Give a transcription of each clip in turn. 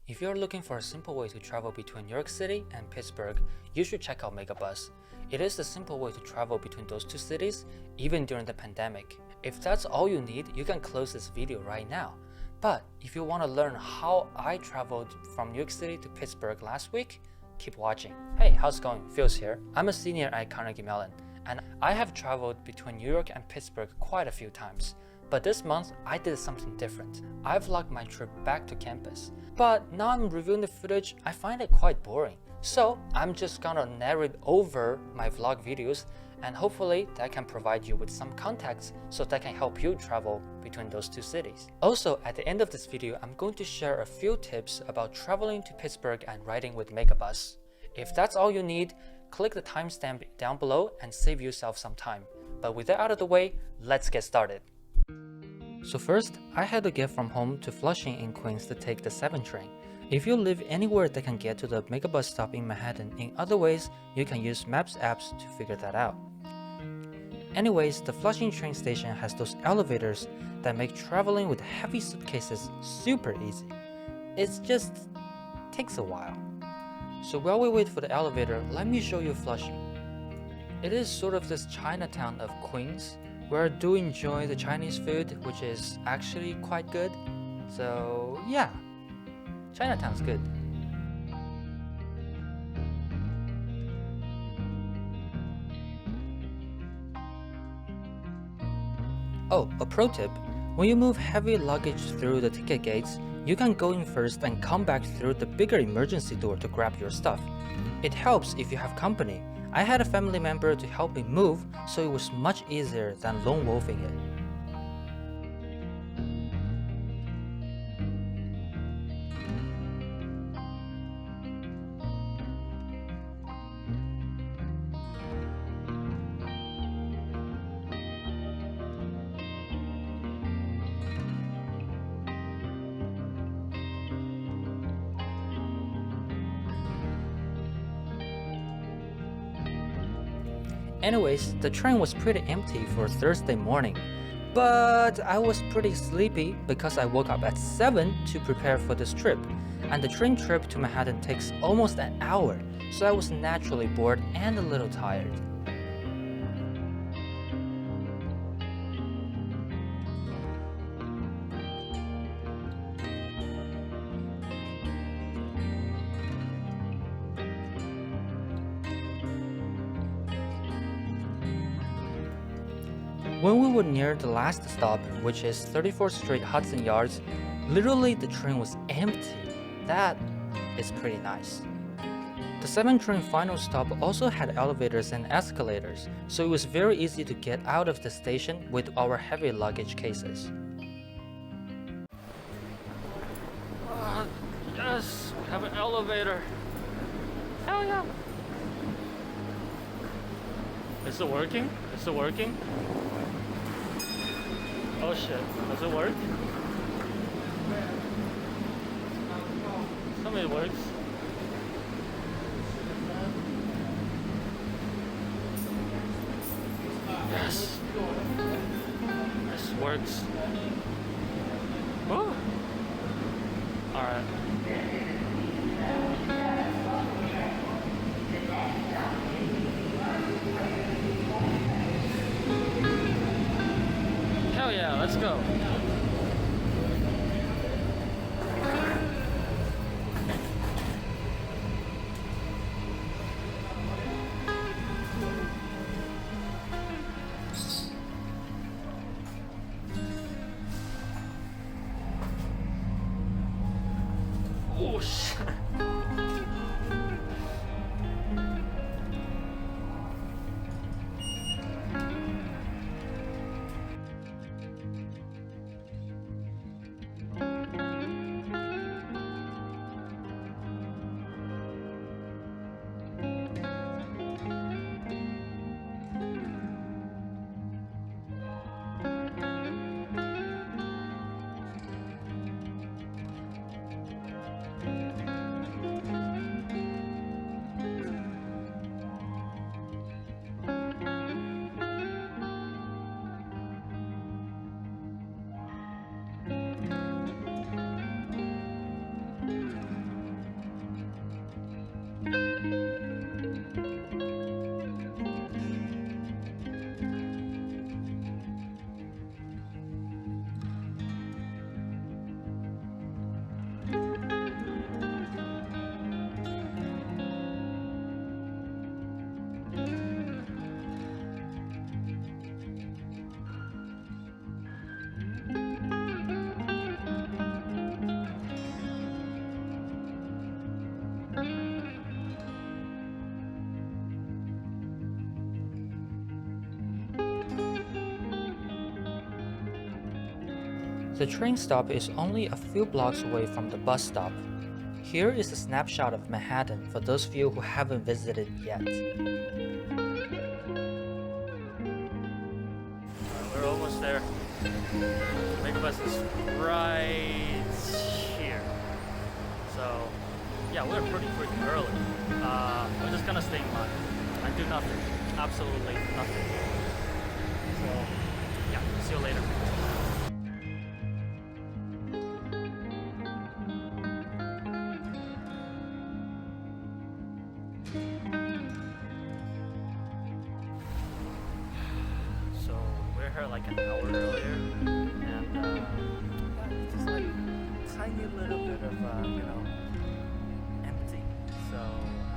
If you're looking for a simple way to travel between New York City and Pittsburgh, you should check out Megabus. It is the simple way to travel between those two cities, even during the pandemic. If that's all you need, you can close this video right now. But if you want to learn how I traveled from New York City to Pittsburgh last week, keep watching. Hey, how's it going? Phil's here. I'm a senior at Carnegie Mellon, and I have traveled between New York and Pittsburgh quite a few times. But this month, I did something different. I vlogged my trip back to campus. But now I'm reviewing the footage, I find it quite boring. So I'm just gonna narrate over my vlog videos, and hopefully that can provide you with some context so that can help you travel between those two cities. Also, at the end of this video, I'm going to share a few tips about traveling to Pittsburgh and riding with Megabus. If that's all you need, click the timestamp down below and save yourself some time. But with that out of the way, let's get started. So first, I had to get from home to Flushing in Queens to take the 7 train. If you live anywhere that can get to the Megabus stop in Manhattan in other ways, you can use Maps apps to figure that out. Anyways, the Flushing train station has those elevators that make traveling with heavy suitcases super easy. It just takes a while. So while we wait for the elevator, let me show you Flushing. It is sort of this Chinatown of Queens, where I do enjoy the Chinese food, which is actually quite good. So yeah, Chinatown's good. Oh, a pro tip, when you move heavy luggage through the ticket gates, you can go in first and come back through the bigger emergency door to grab your stuff. It helps if you have company. I had a family member to help me move, so it was much easier than lone wolfing it. Anyways, the train was pretty empty for Thursday morning, but I was pretty sleepy because I woke up at 7 to prepare for this trip, and the train trip to Manhattan takes almost an hour, so I was naturally bored and a little tired. When we were near the last stop, which is 34th Street Hudson Yards, literally the train was empty. That is pretty nice. The 7 train final stop also had elevators and escalators, so it was very easy to get out of the station with our heavy luggage cases. Yes, we have an elevator. Hell yeah! Is it working? Is it working? Oh shit, does it work? Tell me it works. Yes. This works. Woo! Alright. Hell yeah, let's go. Oh shit. The train stop is only a few blocks away from the bus stop. Here is a snapshot of Manhattan for those of you who haven't visited yet. We're almost there. Megabus is right here. So, yeah, we're pretty freaking early. I'm just gonna stay in line and do nothing. Absolutely nothing. So, yeah, see you later. So we're here like an hour earlier, and it's just like tiny little bit of empty. So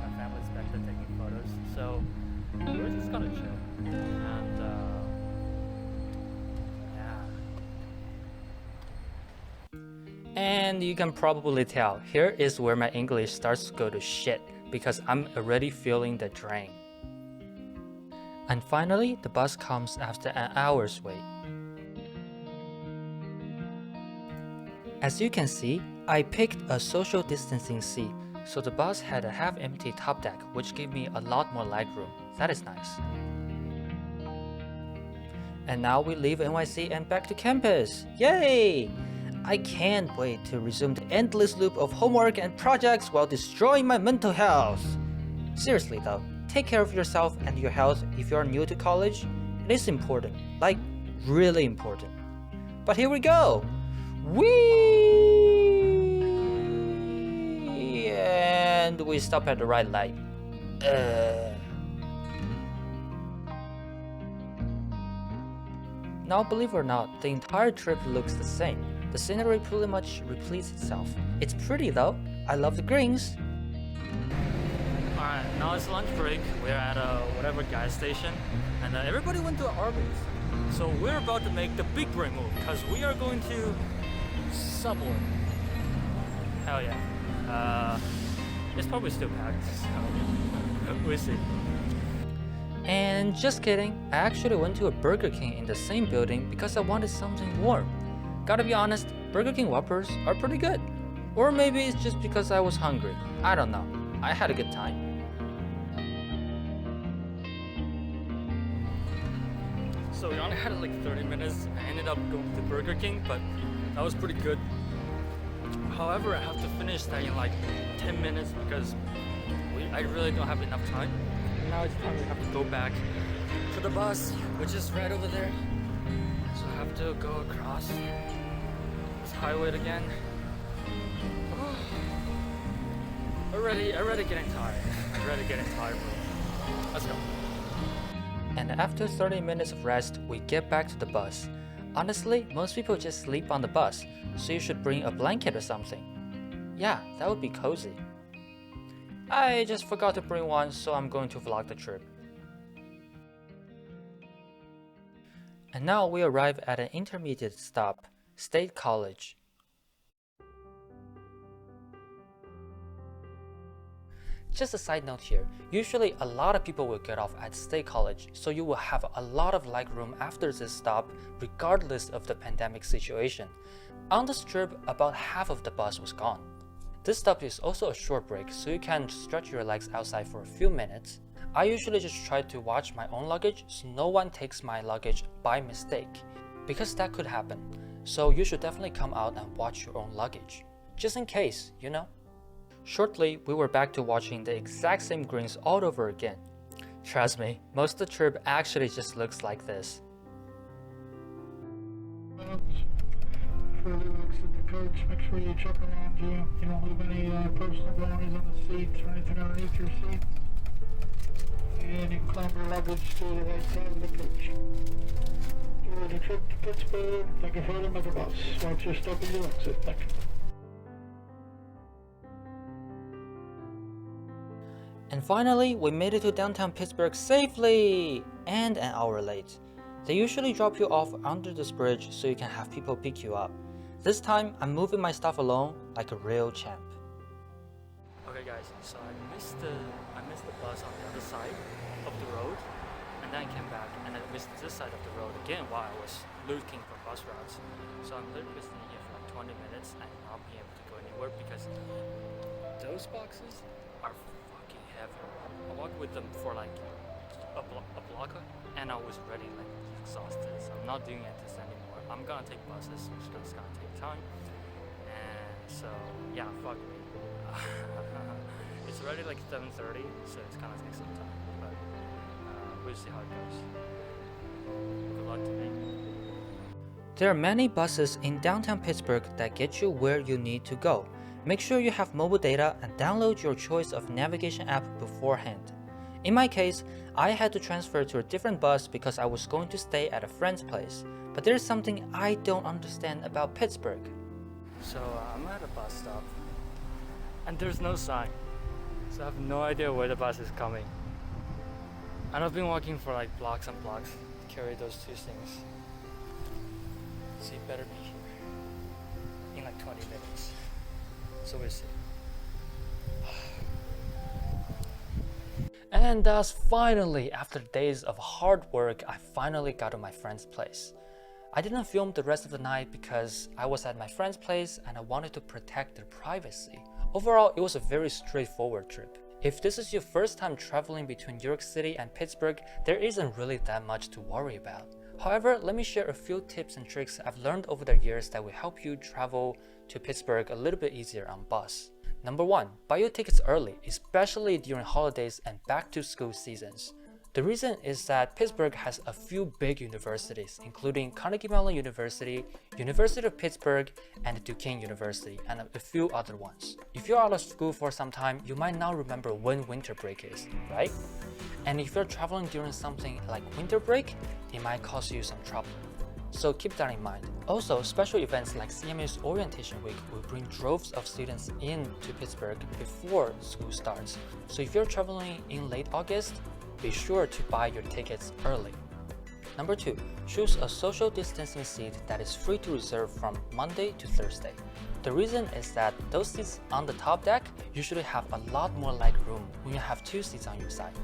my family's back there taking photos. So we're just gonna chill, and yeah. And you can probably tell here is where my English starts to go to shit because I'm already feeling the drain. And finally, the bus comes after an hour's wait. As you can see, I picked a social distancing seat, so the bus had a half-empty top deck, which gave me a lot more legroom. That is nice. And now we leave NYC and back to campus. Yay! I can't wait to resume the endless loop of homework and projects while destroying my mental health. Seriously though, take care of yourself and your health if you're new to college. It is important, like really important. But here we go! Whee! And we stop at the right light. Now believe it or not, the entire trip looks the same. The scenery pretty much repeats itself. It's pretty though. I love the greens. Alright, now it's lunch break. We're at a whatever gas station, and everybody went to Arby's. So we're about to make the big brain move because we are going to Subway. Hell yeah. It's probably still packed, so we'll see. And just kidding, I actually went to a Burger King in the same building because I wanted something warm. Gotta be honest, Burger King Whoppers are pretty good. Or maybe it's just because I was hungry. I don't know. I had a good time. So we only had like 30 minutes. I ended up going to Burger King, but that was pretty good. However, I have to finish that in like 10 minutes because I really don't have enough time. Now it's time we have to go back to the bus, which is right over there. So I have to go across this highway again. Already getting tired. Bro. Let's go. And after 30 minutes of rest, we get back to the bus. Honestly, most people just sleep on the bus, so you should bring a blanket or something. Yeah, that would be cozy. I just forgot to bring one, so I'm going to vlog the trip. And now we arrive at an intermediate stop, State College. Just a side note here, usually a lot of people will get off at State College, so you will have a lot of legroom after this stop regardless of the pandemic situation. On this trip, about half of the bus was gone. This stop is also a short break, so you can stretch your legs outside for a few minutes. I usually just try to watch my own luggage so no one takes my luggage by mistake, because that could happen. So you should definitely come out and watch your own luggage, just in case, you know? Shortly, we were back to watching the exact same greens all over again. Trust me, most of the trip actually just looks like this. Further looks at the coach, make sure you check around you. You don't leave any personal belongings on the seats or anything underneath your seats. And you climb your luggage to the right side of the coach. Enjoy the trip to Pittsburgh. Thank you for the Megabus. Watch your step and your exit. Thank you. And finally, we made it to downtown Pittsburgh safely! And an hour late. They usually drop you off under this bridge so you can have people pick you up. This time, I'm moving my stuff alone like a real champ. Okay guys, so I missed the bus on the other side of the road, and then I came back and I missed this side of the road again while I was looking for bus routes. So I'm literally sitting here for like 20 minutes and not being able to go anywhere because those boxes are fucking heavy. I walked with them for like a block and I was already like exhausted. So I'm not doing this anymore. I'm gonna take buses, which is gonna take time. And so yeah, fuck me. It's already like 7:30, so it's gonna take some time. But we'll see how it goes. Good luck to me. There are many buses in downtown Pittsburgh that get you where you need to go. Make sure you have mobile data and download your choice of navigation app beforehand. In my case, I had to transfer to a different bus because I was going to stay at a friend's place. But there's something I don't understand about Pittsburgh. So I'm at a bus stop and there's no sign. So I have no idea where the bus is coming. And I've been walking for like blocks and blocks to carry those two things. So you better be here in like 20 minutes. So we'll see. And thus finally, after days of hard work, I finally got to my friend's place. I didn't film the rest of the night because I was at my friend's place and I wanted to protect their privacy. Overall, it was a very straightforward trip. If this is your first time traveling between New York City and Pittsburgh, there isn't really that much to worry about. However, let me share a few tips and tricks I've learned over the years that will help you travel to Pittsburgh a little bit easier on bus. Number 1, buy your tickets early, especially during holidays and back to school seasons. The reason is that Pittsburgh has a few big universities, including Carnegie Mellon University, University of Pittsburgh, and Duquesne University, and a few other ones. If you're out of school for some time, you might not remember when winter break is, right? And if you're traveling during something like winter break, it might cause you some trouble. So keep that in mind. Also, special events like CMU's Orientation Week will bring droves of students into Pittsburgh before school starts. So if you're traveling in late August, be sure to buy your tickets early. Number 2, choose a social distancing seat that is free to reserve from Monday to Thursday. The reason is that those seats on the top deck usually have a lot more leg room when you have 2 seats on your side.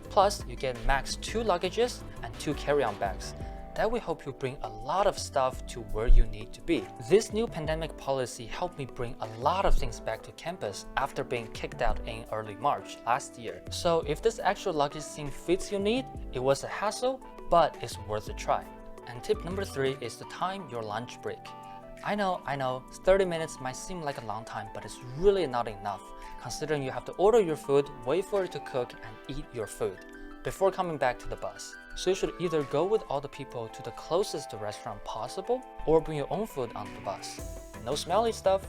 Plus, you get max 2 luggages and 2 carry-on bags. That will help you bring a lot of stuff to where you need to be. This new pandemic policy helped me bring a lot of things back to campus after being kicked out in early March last year. So if this extra luggage thing fits your need, it was a hassle, but it's worth a try. And tip number 3 is to time your lunch break. I know, 30 minutes might seem like a long time, but it's really not enough, considering you have to order your food, wait for it to cook, and eat your food before coming back to the bus. So you should either go with all the people to the closest restaurant possible or bring your own food on the bus. No smelly stuff.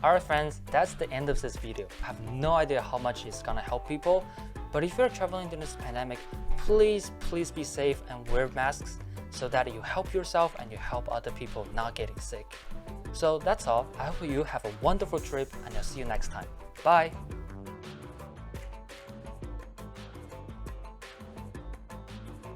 Alright friends, that's the end of this video. I have no idea how much it's gonna help people, but if you're traveling during this pandemic, please be safe and wear masks so that you help yourself and you help other people not getting sick. So that's all. I hope you have a wonderful trip and I'll see you next time. Bye!